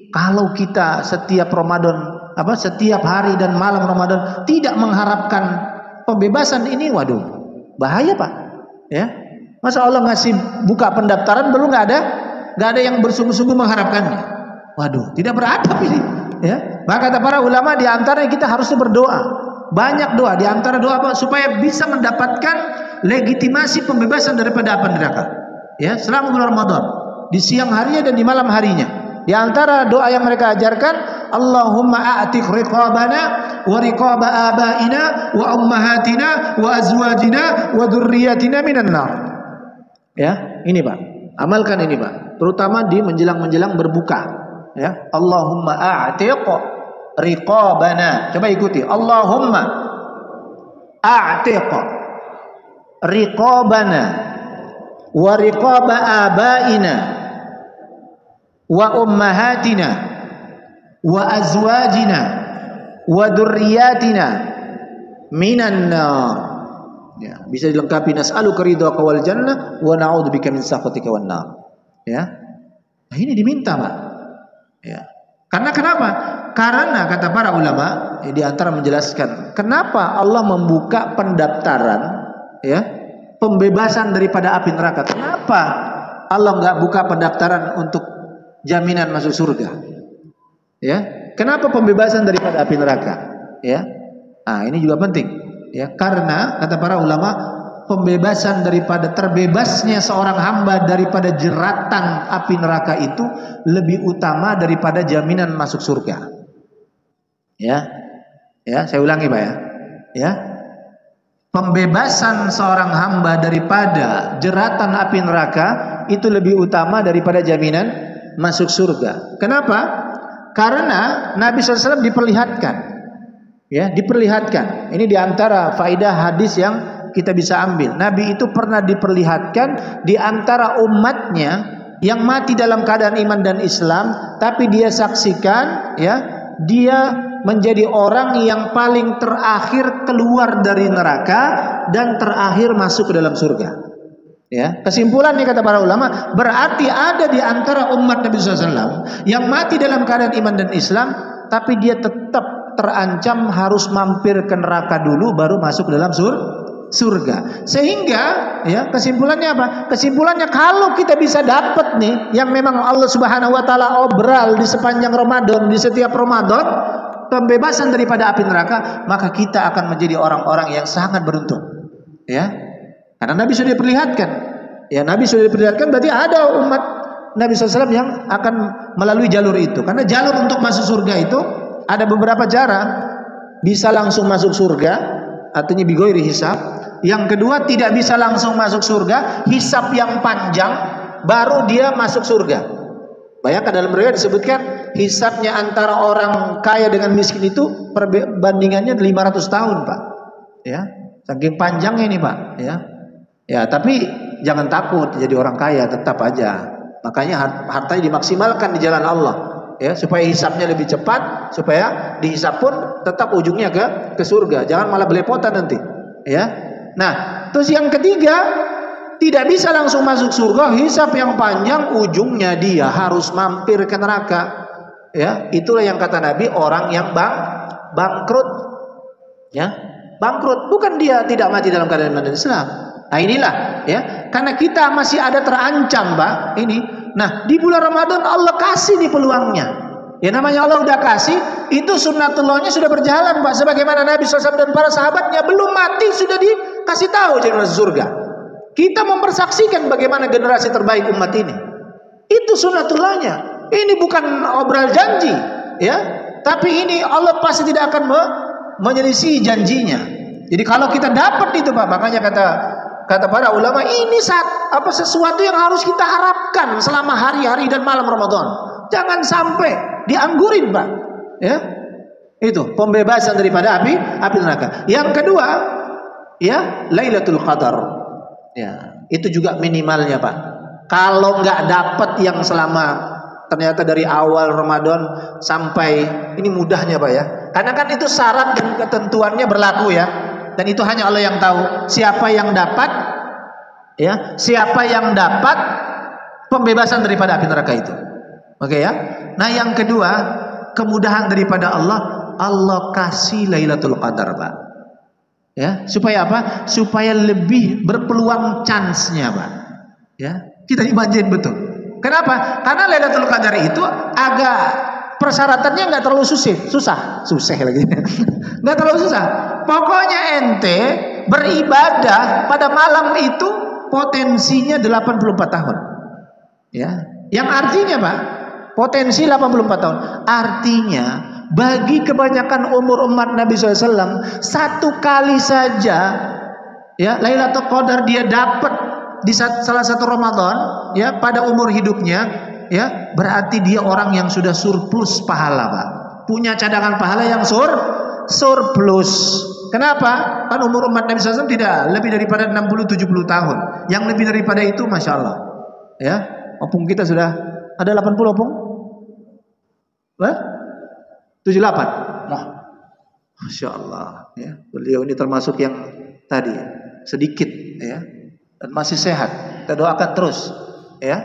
kalau kita setiap Ramadan, setiap hari dan malam Ramadan tidak mengharapkan pembebasan ini, waduh, bahaya, Pak. Ya. Masa Allah ngasih buka pendaftaran belum nggak ada yang bersungguh-sungguh mengharapkannya. Waduh, tidak beradab ini. Ya. Maka kata para ulama, di antaranya kita harusnya berdoa. Banyak doa, di antara doa apa? Supaya bisa mendapatkan legitimasi pembebasan daripada api neraka. Ya, selama bulan Ramadan, di siang harinya dan di malam harinya. Di antara doa yang mereka ajarkan, Allahumma a'tiq riqabana wa riqaba abaina wa ummahatina wa azwajina wa dzurriyyatina minan nar. Ya, ini, Pak. Amalkan ini, Pak. Terutama di menjelang-menjelang berbuka. Ya, Allahumma a'tiq riqabana. Coba ikuti. Allahumma a'tiq riqabana wa riqaba abaina wa ummahatina wa azwajina wa dzurriyyatina minan nar. Ya, bisa dilengkapi nas'aluka ridhaka wal jannah wa na'udzubika min sakhatika wan nar. Ya. Nah, ini diminta, Pak. Ya. Karena kenapa? Karena kata para ulama di antara menjelaskan kenapa Allah membuka pendaftaran, ya, pembebasan daripada api neraka. Kenapa Allah nggak buka pendaftaran untuk jaminan masuk surga? Ya, kenapa pembebasan daripada api neraka? Ya, nah ini juga penting. Ya, karena kata para ulama pembebasan daripada terbebasnya seorang hamba daripada jeratan api neraka itu lebih utama daripada jaminan masuk surga. Ya, ya, saya ulangi Pak ya. Ya, pembebasan seorang hamba daripada jeratan api neraka itu lebih utama daripada jaminan masuk surga. Kenapa? Karena Nabi SAW diperlihatkan, ya, diperlihatkan. Ini diantara faedah hadis yang kita bisa ambil. Nabi itu pernah diperlihatkan di antara umatnya yang mati dalam keadaan iman dan Islam, tapi dia saksikan, ya, dia menjadi orang yang paling terakhir keluar dari neraka dan terakhir masuk ke dalam surga. Ya, kesimpulannya kata para ulama, berarti ada di antara umat Nabi SAW yang mati dalam keadaan iman dan Islam, tapi dia tetap terancam harus mampir ke neraka dulu baru masuk ke dalam surga. Sehingga, ya, kesimpulannya apa? Kesimpulannya kalau kita bisa dapat nih yang memang Allah Subhanahu wa taala obral di sepanjang Ramadan, di setiap Ramadan, pembebasan daripada api neraka, maka kita akan menjadi orang-orang yang sangat beruntung. Ya. Karena Nabi sudah diperlihatkan. Ya, Nabi sudah diperlihatkan berarti ada umat Nabi SAW yang akan melalui jalur itu. Karena jalur untuk masuk surga itu ada beberapa cara. Bisa langsung masuk surga, artinya bigoiri hisab. Yang kedua, tidak bisa langsung masuk surga, hisab yang panjang baru dia masuk surga. Bayangkan dalam riwayat disebutkan hisabnya antara orang kaya dengan miskin itu perbandingannya 500 tahun, Pak. Ya, saking panjangnya ini, Pak, ya. Ya, tapi jangan takut jadi orang kaya, tetap aja. Makanya hartanya dimaksimalkan di jalan Allah, ya, supaya hisabnya lebih cepat, supaya dihisab pun tetap ujungnya ke surga. Jangan malah belepotan nanti, ya. Nah, terus yang ketiga, tidak bisa langsung masuk surga, hisab yang panjang, ujungnya dia harus mampir ke neraka. Ya, itulah yang kata Nabi, orang yang bangkrut. Ya, bangkrut, bukan dia tidak mati dalam keadaan iman dan Islam. Nah, inilah, ya, karena kita masih ada terancam, Pak, ini. Nah, di bulan Ramadan Allah kasih nih peluangnya. Ya, namanya Allah udah kasih, itu sunnatullahnya sudah berjalan, Pak. Sebagaimana Nabi SAW dan para sahabatnya belum mati sudah dikasih tahu jadi masuk surga. Kita mempersaksikan bagaimana generasi terbaik umat ini. Itu sunnatullahnya. Ini bukan obral janji, ya. Tapi ini Allah pasti tidak akan menyelisih janjinya. Jadi kalau kita dapat itu, Pak, makanya kata para ulama, ini sesuatu yang harus kita harapkan selama hari-hari dan malam Ramadan. Jangan sampai dianggurin, Pak. Ya, itu pembebasan daripada api neraka. Yang kedua, ya, Lailatul Qadar. Ya, itu juga minimalnya, Pak. Kalau nggak dapat yang selama ternyata dari awal Ramadan sampai ini mudahnya, Pak, ya. Karena kan itu syarat dan ketentuannya berlaku, ya. Dan itu hanya Allah yang tahu siapa yang dapat, ya, siapa yang dapat pembebasan daripada api neraka itu. Oke, ya. Nah, yang kedua, kemudahan daripada Allah kasih Lailatul Qadar, Pak. Ya, supaya apa? Supaya lebih berpeluang chance-nya, Pak. Ya, kita imajin betul. Kenapa? Karena Lailatul Qadar itu agak persyaratannya nggak terlalu susah lagi. Nggak terlalu susah. Pokoknya ente beribadah pada malam itu potensinya 84 tahun. Ya, yang artinya, Pak, potensi 84 tahun. Artinya bagi kebanyakan umur umat Nabi SAW, satu kali saja, ya, Lailatul Qadar dia dapat di salah satu Ramadan, ya, pada umur hidupnya, ya, berarti dia orang yang sudah surplus pahala, Pak. Punya cadangan pahala yang surplus. Kenapa? Kan umur umat Nabi SAW tidak lebih daripada 60-70 tahun. Yang lebih daripada itu, Masya Allah, ya, opung kita sudah ada 80 opung? 78. Nah, Masya Allah, ya. Beliau ini termasuk yang tadi sedikit, ya, dan masih sehat. Kita doakan terus, ya.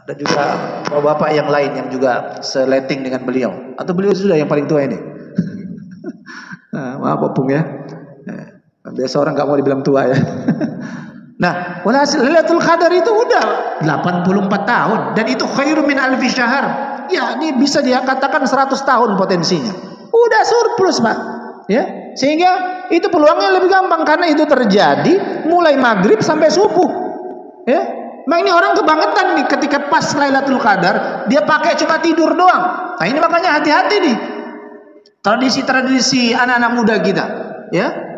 Dan juga bapak-bapak yang lain yang juga seleting dengan beliau, atau beliau sudah yang paling tua ini. Maaf Opung ya. Biasa orang nggak mau dibilang tua ya. Nah, walhasil Lailatul Qadar itu udah 84 tahun dan itu khairum min alfi syahr. Ya, ini bisa dia katakan 100 tahun potensinya. Udah surplus, Pak. Ya, sehingga itu peluangnya lebih gampang karena itu terjadi mulai maghrib sampai subuh. Ya, ini orang kebangetan nih ketika pas Lailatul Qadar dia pakai cuma tidur doang. Nah, ini makanya hati-hati nih. Tradisi-tradisi anak-anak muda kita, ya.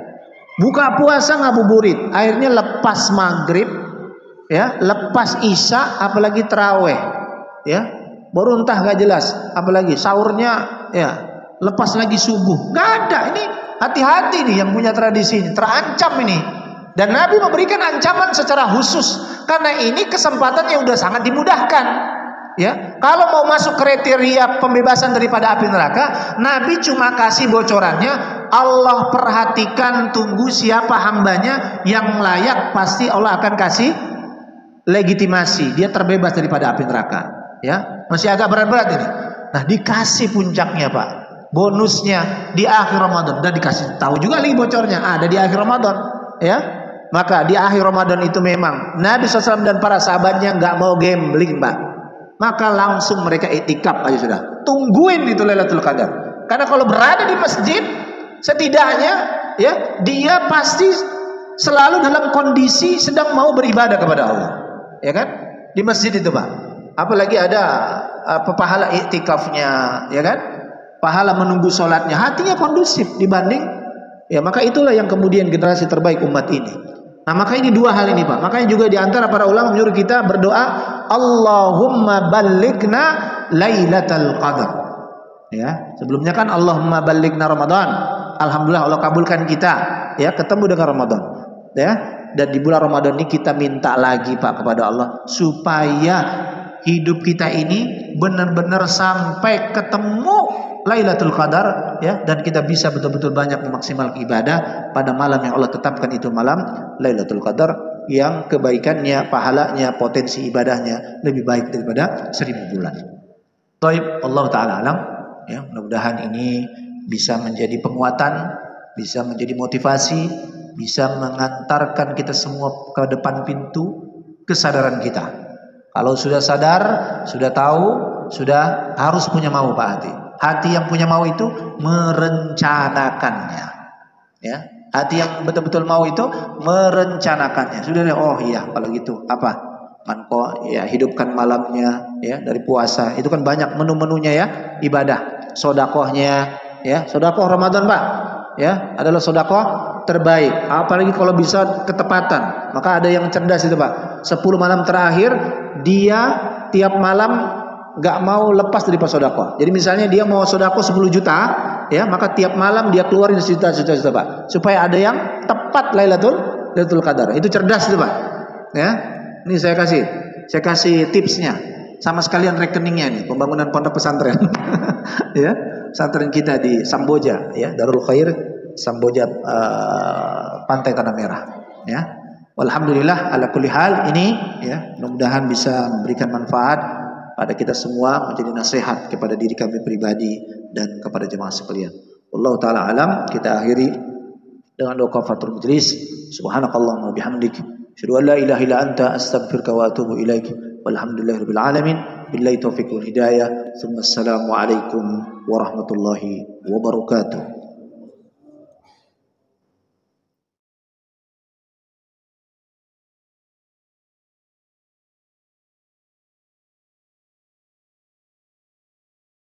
Buka puasa ngabuburit, akhirnya lepas maghrib, ya, lepas isya, apalagi taraweh, ya, baru entah gak jelas, apalagi sahurnya, ya, lepas lagi subuh, gak ada. Ini hati-hati nih yang punya tradisi ini, terancam ini. Dan Nabi memberikan ancaman secara khusus karena ini kesempatan yang udah sangat dimudahkan. Ya, kalau mau masuk kriteria pembebasan daripada api neraka, Nabi cuma kasih bocorannya. Allah perhatikan, tunggu siapa hambanya yang layak, pasti Allah akan kasih legitimasi, dia terbebas daripada api neraka. Ya, masih agak berat-berat ini. Nah, dikasih puncaknya Pak, bonusnya di akhir Ramadan. Dan dikasih tahu juga lagi bocornya, ada di akhir Ramadan. Ya, maka di akhir Ramadan itu memang Nabi SAW dan para sahabatnya nggak mau gambling Pak. Maka langsung mereka iktikaf aja sudah. Tungguin itu Lailatul Qadar. Karena kalau berada di masjid, setidaknya ya dia pasti selalu dalam kondisi sedang mau beribadah kepada Allah. Ya kan? Di masjid itu, Pak. Apalagi ada pahala iktikafnya, ya kan? Pahala menunggu sholatnya, hatinya kondusif dibanding ya, maka itulah yang kemudian generasi terbaik umat ini. Nah, maka ini dua hal ini Pak. Makanya juga diantara para ulama menyuruh kita berdoa, Allahumma ballighna Lailatul Qadar. Ya, sebelumnya kan Allahumma ballighna Ramadan. Alhamdulillah Allah kabulkan kita, ya, ketemu dengan Ramadan. Ya, dan di bulan Ramadan ini kita minta lagi Pak kepada Allah supaya hidup kita ini benar-benar sampai ketemu Lailatul Qadar, ya, dan kita bisa betul-betul banyak memaksimalkan ibadah pada malam yang Allah tetapkan, itu malam Lailatul Qadar yang kebaikannya, pahalanya, potensi ibadahnya lebih baik daripada 1000 bulan. Baik, Allah taala alam, ya, mudah-mudahan ini bisa menjadi penguatan, bisa menjadi motivasi, bisa mengantarkan kita semua ke depan pintu kesadaran kita. Kalau sudah sadar, sudah tahu, sudah harus punya mau Pak hati. Hati yang punya mau itu merencanakannya, ya. Hati yang betul-betul mau itu merencanakannya. Sudah, oh iya kalau gitu apa? Manko ya hidupkan malamnya, ya, dari puasa. Itu kan banyak menu-menunya ya, ibadah. Sodakohnya, ya, sodakoh Ramadan Pak, ya, adalah sodakoh terbaik. Apalagi kalau bisa ketepatan. Maka ada yang cerdas itu Pak. 10 malam terakhir dia tiap malam nggak mau lepas dari sodakoh. Jadi misalnya dia mau sodakoh 10 juta, ya, maka tiap malam dia keluarin sejuta Pak, supaya ada yang tepat Lailatul Qadar. Itu cerdas itu Pak, ya. Ini saya kasih tipsnya, sama sekalian rekeningnya nih, pembangunan pondok pesantren, ya, pesantren kita di Samboja, ya, Darul Khair Samboja, Pantai Tanah Merah, ya. Alhamdulillah ala kulli hal ini, ya, mudah-mudahan bisa memberikan manfaat pada kita semua, menjadi nasihat kepada diri kami pribadi dan kepada jemaah sekalian. Wallahu taala alam. Kita akhiri dengan doa kafaratul majlis. Subhanakallahumma wa bihamdik, asyhadu an la ilaha illa anta, astaghfiruka wa atubu ilaik. Walhamdulillahirabbil alamin. Billahi taufiq wal hidayah. Assalamu alaikum warahmatullahi wabarakatuh.